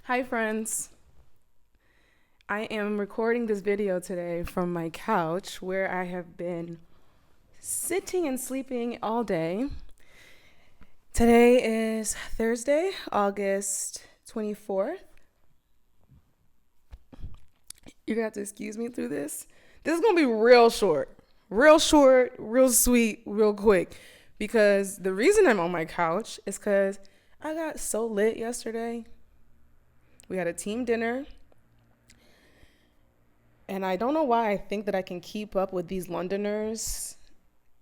Hi friends. I am recording this video today from my couch where I have been sitting and sleeping all day. Today is Thursday, August 24th. You're gonna have to excuse me through this. This is gonna be real short, real sweet, real quick. Because the reason I'm on my couch is because I got so lit yesterday. We had a team dinner. And I don't know why I think that I can keep up with these Londoners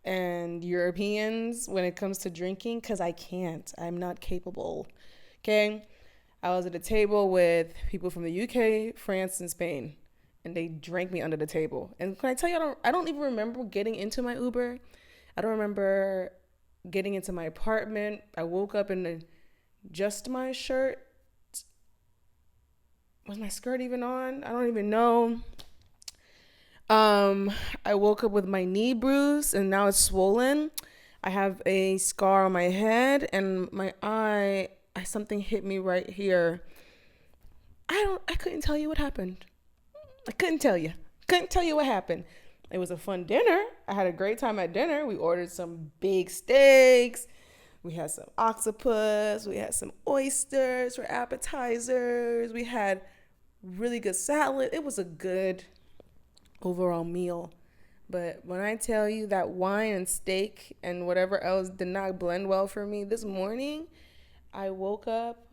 and Europeans when it comes to drinking, because I can't. I'm not capable. Okay? I was at a table with people from the UK, France, and Spain, and they drank me under the table. And can I tell you, I don't even remember getting into my Uber. I don't remember getting into my apartment. I woke up in just my shirt. Was my skirt even on? I don't even know. I woke up with my knee bruised and now it's swollen. I have a scar on my head and my eye, something hit me right here. I couldn't tell you what happened. I couldn't tell you. Couldn't tell you what happened. It was a fun dinner. I had a great time at dinner. We ordered some big steaks. We had some octopus. We had some oysters for appetizers. We had really good salad. It was a good overall meal. But when I tell you that wine and steak and whatever else did not blend well for me this morning, I woke up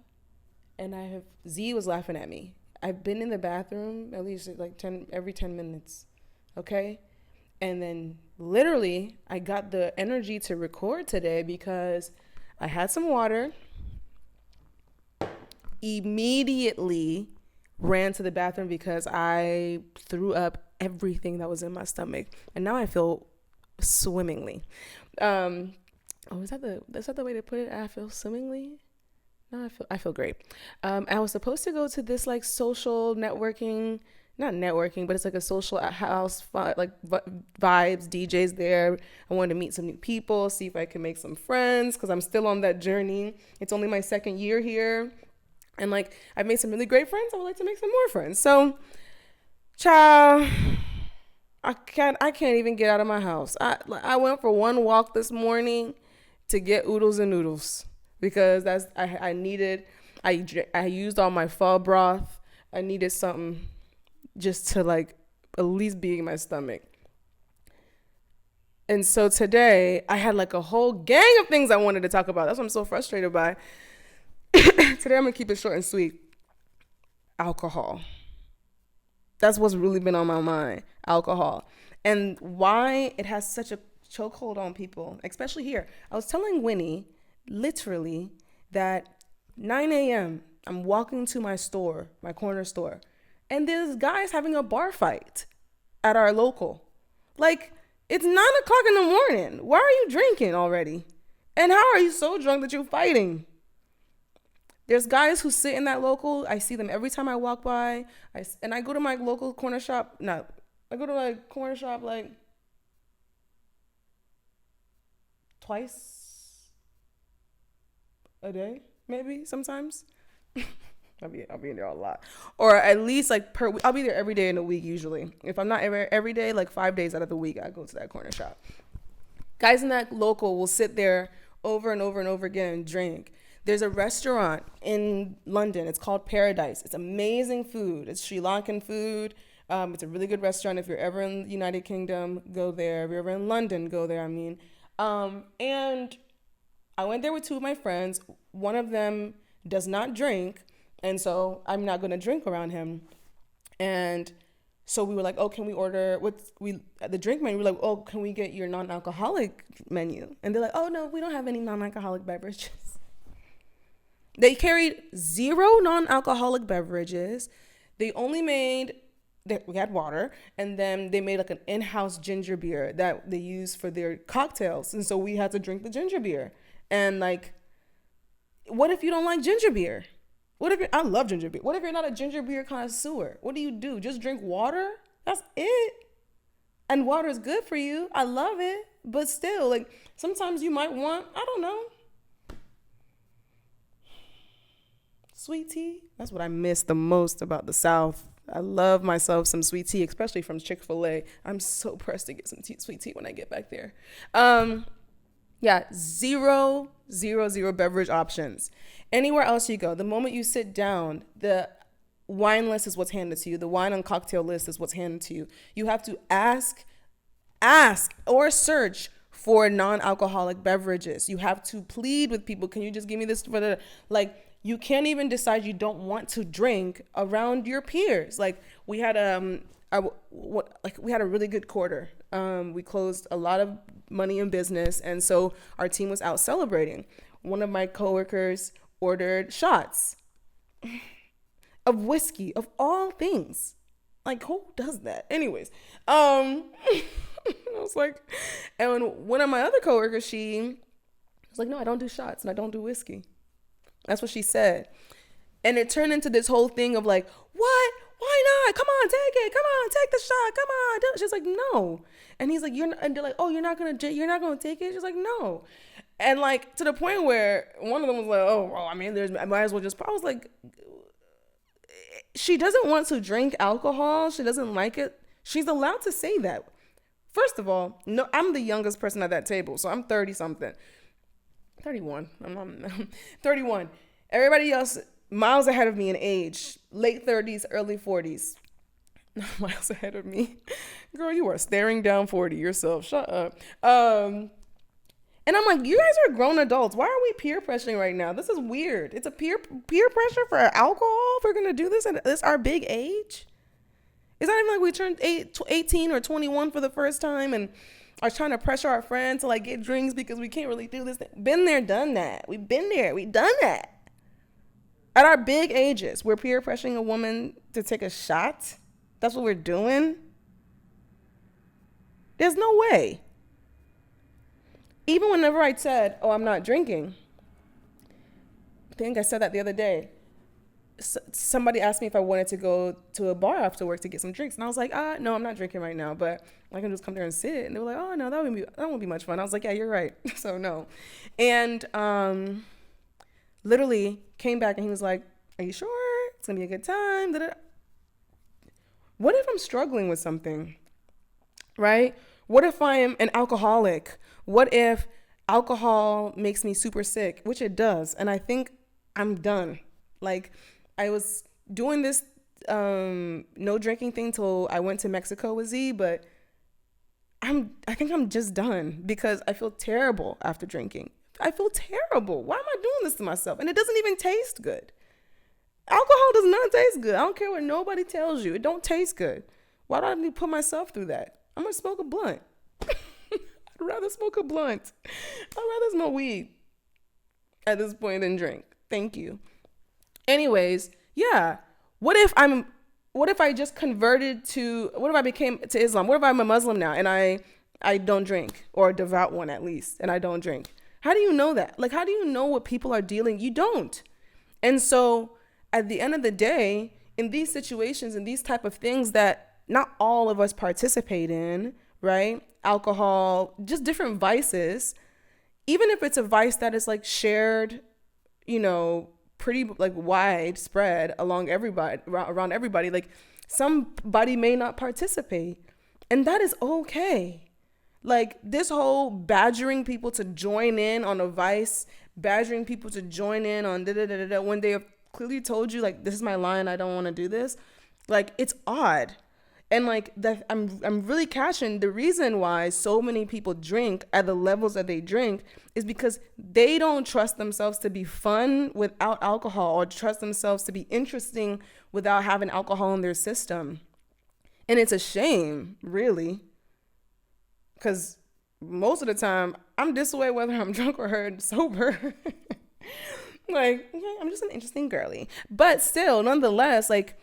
and Z was laughing at me. I've been in the bathroom at least like every 10 minutes. Okay? And then literally I got the energy to record today because I had some water, immediately ran to the bathroom because I threw up everything that was in my stomach, and now I feel swimmingly. Is that the way to put it? I feel swimmingly. No, I feel great. I was supposed to go to this like social networking, not networking, but it's like a social house, like vibes, DJs there. I wanted to meet some new people, see if I can make some friends because I'm still on that journey. It's only my second year here. And like, I've made some really great friends. I would like to make some more friends. So, child, I can't even get out of my house. I went for one walk this morning to get oodles and noodles because I used all my pho broth. I needed something just to like at least be in my stomach. And so today I had like a whole gang of things I wanted to talk about. That's what I'm so frustrated by. Today I'm gonna keep it short and sweet. Alcohol. That's what's really been on my mind. Alcohol. And why it has such a chokehold on people, especially here. I was telling Winnie, literally, that 9 a.m. I'm walking to my store, my corner store, and there's guys having a bar fight at our local. Like, it's 9:00 in the morning. Why are you drinking already? And how are you so drunk that you're fighting? There's guys who sit in that local. I see them every time I walk by. I go to my local corner shop. No, I go to my corner shop like twice a day, maybe sometimes. I'll be in there a lot, or at least like I'll be there every day in a week usually. If I'm not every day, like 5 days out of the week, I go to that corner shop. Guys in that local will sit there over and over and over again and drink. There's a restaurant in London. It's called Paradise. It's amazing food. It's Sri Lankan food. It's a really good restaurant. If you're ever in the United Kingdom, go there. If you're ever in London, go there, And I went there with two of my friends. One of them does not drink, and so I'm not going to drink around him. And so we were like, oh, can we order at the drink menu? We're like, oh, can we get your non-alcoholic menu? And they're like, oh, no, we don't have any non-alcoholic beverages. They carried 0 non-alcoholic beverages. We had water, and then they made like an in-house ginger beer that they use for their cocktails. And so we had to drink the ginger beer. And like, what if you don't like ginger beer? I love ginger beer. What if you're not a ginger beer connoisseur? What do? Just drink water? That's it. And water is good for you. I love it. But still, like, sometimes you might want, I don't know, Sweet tea. That's what I miss the most about the South. I love myself some sweet tea, especially from Chick-fil-A. I'm so pressed to get some sweet tea when I get back there. Yeah, zero beverage options. Anywhere else you go, the moment you sit down, the wine list is what's handed to you. The wine and cocktail list is what's handed to you. You have to ask or search for non-alcoholic beverages. You have to plead with people. Can you just give me this for the, like, you can't even decide you don't want to drink around your peers. Like we had we had a really good quarter. We closed a lot of money in business, and so our team was out celebrating. One of my coworkers ordered shots of whiskey, of all things. Like, who does that? Anyways, I was like, and one of my other coworkers, she was like, no, I don't do shots and I don't do whiskey. That's what she said. And it turned into this whole thing of like, what? Why not? Come on, take it. Come on, take the shot. Come on. She's like, no. And he's like, and they're like, oh, you're not gonna take it? She's like, no. And like to the point where one of them was like, oh, well, I mean, I might as well just. I was like, she doesn't want to drink alcohol. She doesn't like it. She's allowed to say that. First of all, no, I'm the youngest person at that table, so I'm 30 something. 31. I'm 31. Everybody else miles ahead of me in age, late 30s, early 40s. Miles ahead of me. Girl, you are staring down 40 yourself. Shut up. And I'm like, you guys are grown adults. Why are we peer pressuring right now? This is weird. It's a peer pressure for alcohol. If we're going to do this at this our big age. It's not even like we turned 18 or 21 for the first time and are trying to pressure our friends to like get drinks because we can't really do this. Been there, done that. We've been there. We've done that. At our big ages, we're peer pressuring a woman to take a shot. That's what we're doing. There's no way. Even whenever I said, oh, I'm not drinking. I think I said that the other day. Somebody asked me if I wanted to go to a bar after work to get some drinks. And I was like, no, I'm not drinking right now, but I can just come there and sit. And they were like, oh, no, that won't be much fun. I was like, yeah, you're right. So no. And literally came back and he was like, are you sure? It's going to be a good time. What if I'm struggling with something, right? What if I am an alcoholic? What if alcohol makes me super sick, which it does. And I think I'm done. Like, I was doing this no drinking thing till I went to Mexico with Z, but I think I'm just done because I feel terrible after drinking. I feel terrible. Why am I doing this to myself? And it doesn't even taste good. Alcohol does not taste good. I don't care what nobody tells you. It don't taste good. Why do I need to put myself through that? I'm going to smoke a blunt. I'd rather smoke a blunt. I'd rather smoke weed at this point than drink. Thank you. Anyways, yeah. What if I just converted to, what if I became to Islam? What if I'm a Muslim now and I don't drink, or a devout one at least, and I don't drink? How do you know that? Like, how do you know what people are dealing? You don't. And so at the end of the day, in these situations and these type of things that not all of us participate in, right? Alcohol, just different vices, even if it's a vice that is like shared, pretty like widespread around everybody, like somebody may not participate, and that is okay. Like this whole badgering people to join in on a vice, badgering people to join in on when they have clearly told you like, this is my line, I don't want to do this. Like, it's odd. And like that, I'm really catching the reason why so many people drink at the levels that they drink is because they don't trust themselves to be fun without alcohol, or trust themselves to be interesting without having alcohol in their system. And it's a shame, really, because most of the time I'm this way whether I'm drunk or sober. Like, okay, I'm just an interesting girly. But still, nonetheless, like,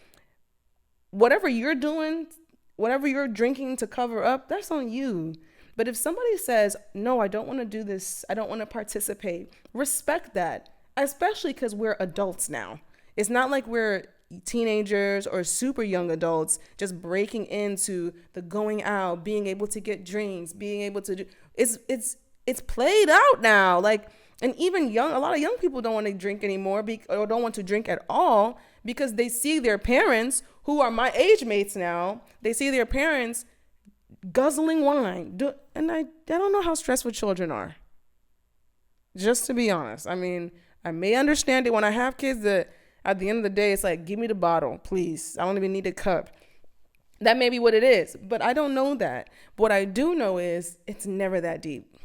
whatever you're doing, whatever you're drinking to cover up, that's on you. But if somebody says, no, I don't want to do this, I don't want to participate, respect that, especially because we're adults now. It's not like we're teenagers or super young adults just breaking into the going out, being able to get drinks, being able to do, it's played out now. Like, And even a lot of young people don't want to drink anymore or don't want to drink at all because they see their parents, who are my age mates now, they see their parents guzzling wine. And I don't know how stressful children are. Just to be honest. I mean, I may understand it when I have kids that at the end of the day, it's like, give me the bottle, please. I don't even need a cup. That may be what it is, but I don't know that. What I do know is it's never that deep.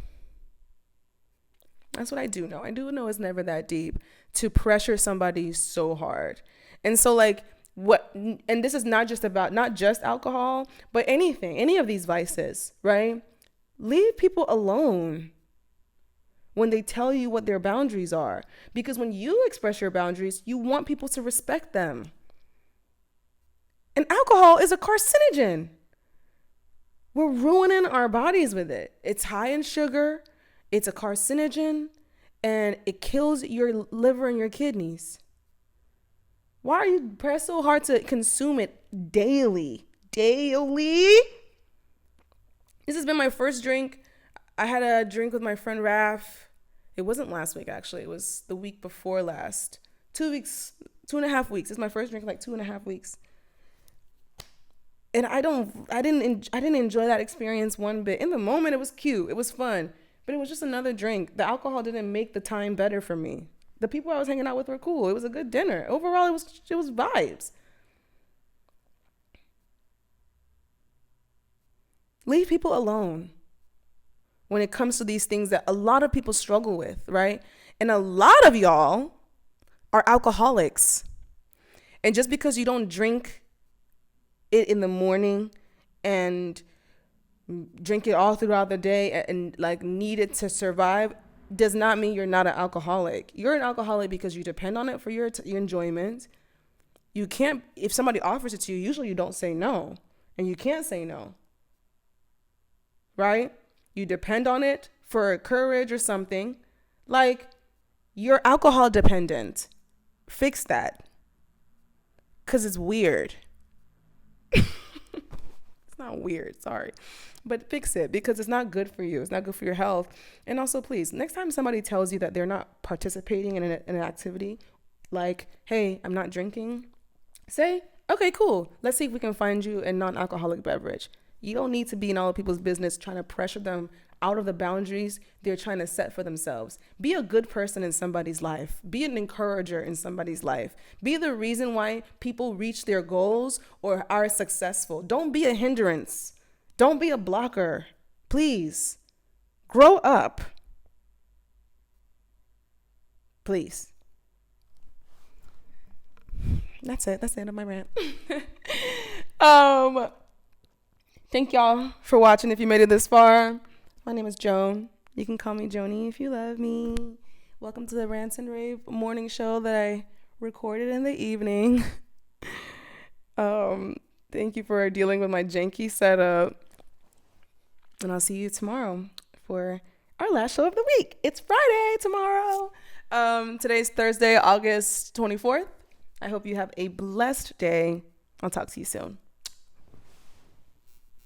That's what I do know. I do know it's never that deep to pressure somebody so hard. And so and this is not just alcohol, but anything, any of these vices, right? Leave people alone when they tell you what their boundaries are. Because when you express your boundaries, you want people to respect them. And alcohol is a carcinogen. We're ruining our bodies with it. It's high in sugar. It's a carcinogen, and it kills your liver and your kidneys. Why are you pressed so hard to consume it daily? Daily? This has been my first drink. I had a drink with my friend Raph. It wasn't last week, actually. It was the week before last. 2.5 weeks. It's my first drink in 2.5 weeks. And I didn't enjoy that experience one bit. In the moment, it was cute. It was fun. But it was just another drink. The alcohol didn't make the time better for me. The people I was hanging out with were cool. It was a good dinner. Overall, it was vibes. Leave people alone when it comes to these things that a lot of people struggle with, right? And a lot of y'all are alcoholics. And just because you don't drink it in the morning and drink it all throughout the day and need it to survive does not mean you're not an alcoholic. You're an alcoholic because you depend on it for your enjoyment. You can't, if somebody offers it to you, usually you don't say no, and you can't say no, right? You depend on it for courage or something. You're alcohol dependent. Fix that, because it's weird. It's not weird, sorry. But fix it, because it's not good for you. It's not good for your health. And also, please, next time somebody tells you that they're not participating in an activity, like, hey, I'm not drinking, say, okay, cool. Let's see if we can find you a non-alcoholic beverage. You don't need to be in all of people's business trying to pressure them out of the boundaries they're trying to set for themselves. Be a good person in somebody's life. Be an encourager in somebody's life. Be the reason why people reach their goals or are successful. Don't be a hindrance. Don't be a blocker. Please. Grow up. Please. That's it. That's the end of my rant. Thank y'all for watching if you made it this far. My name is Joan. You can call me Joni if you love me. Welcome to the Rants and Raves morning show that I recorded in the evening. Thank you for dealing with my janky setup. And I'll see you tomorrow for our last show of the week. It's Friday tomorrow. Today's Thursday, August 24th. I hope you have a blessed day. I'll talk to you soon.